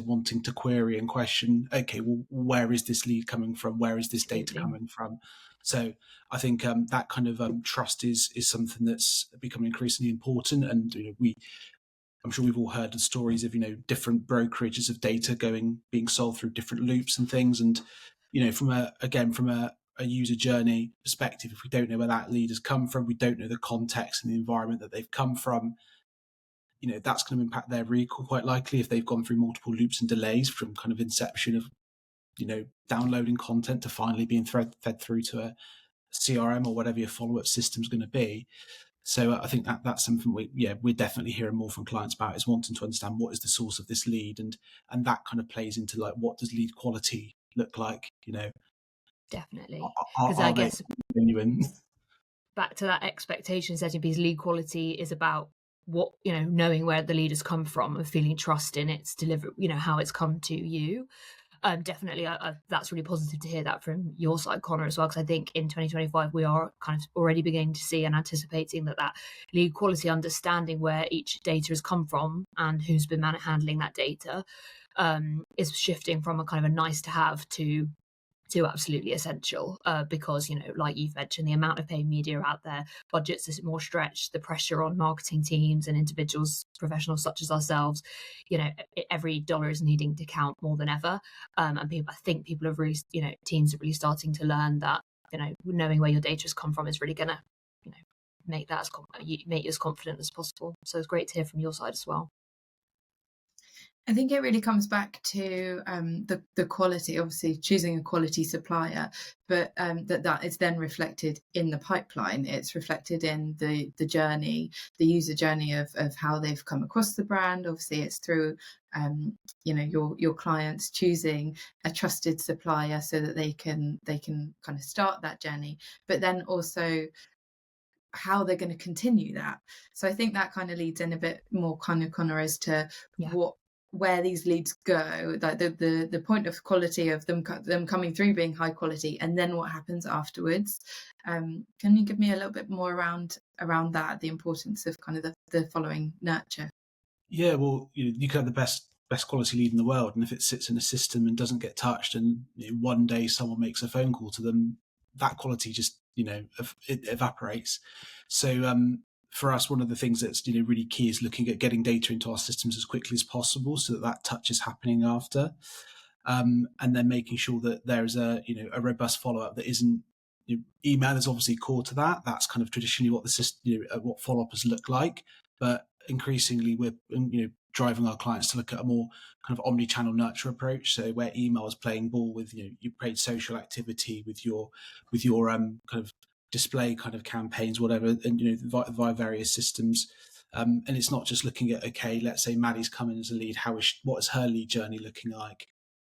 wanting to query and question, okay, well, where is this lead coming from? Where is this data coming from? So I think that kind of trust is something that's becoming increasingly important. And I'm sure we've all heard the stories of different brokerages of data being sold through different loops and things. And from a user journey perspective, if we don't know where that lead has come from, we don't know the context and the environment that they've come from, that's going to impact their recall quite likely if they've gone through multiple loops and delays from kind of inception of downloading content to finally being fed through to a CRM or whatever your follow-up system is going to be. So I think that's something we're definitely hearing more from clients about, is wanting to understand what is the source of this lead, and that kind of plays into like, what does lead quality look like? Definitely, because I guess genuine. Back to that expectation setting piece, lead quality is about what knowing where the lead has come from and feeling trust in its delivery, how it's come to you. Definitely, that's really positive to hear that from your side, Conor, as well, because I think in 2025 we are kind of already beginning to see and anticipating that lead quality, understanding where each data has come from and who's been handling that data, is shifting from a kind of a nice to have to absolutely essential, because like you've mentioned, the amount of paid media out there, budgets are more stretched, the pressure on marketing teams and individuals, professionals such as ourselves, every dollar is needing to count more than ever, and I think people have really, teams are really starting to learn that knowing where your data has come from is really gonna make you as confident as possible. So it's great to hear from your side as well. I think it really comes back to the quality, obviously choosing a quality supplier, but that is then reflected in the pipeline. It's reflected in the journey, the user journey of how they've come across the brand. Obviously, it's through your clients choosing a trusted supplier so that they can kind of start that journey, but then also how they're going to continue that. So I think that kind of leads in a bit more kind of, Conor, as to where these leads go, like the point of quality of them coming through being high quality, and then what happens afterwards. Can you give me a little bit more around that, the importance of kind of the following nurture? Yeah, well, you could have the best quality lead in the world, and if it sits in a system and doesn't get touched, and one day someone makes a phone call to them, that quality just it evaporates. So for us, one of the things that's really key is looking at getting data into our systems as quickly as possible, so that touch is happening after, and then making sure that there's a robust follow up that isn't. Email is obviously core to that. That's kind of traditionally what the system, what follow up has looked like, but increasingly we're driving our clients to look at a more kind of omni-channel nurture approach. So where email is playing ball with you paid social activity with your kind of display kind of campaigns, whatever, and via various systems. And it's not just looking at, okay, let's say Maddie's come in as a lead. What is her lead journey looking like?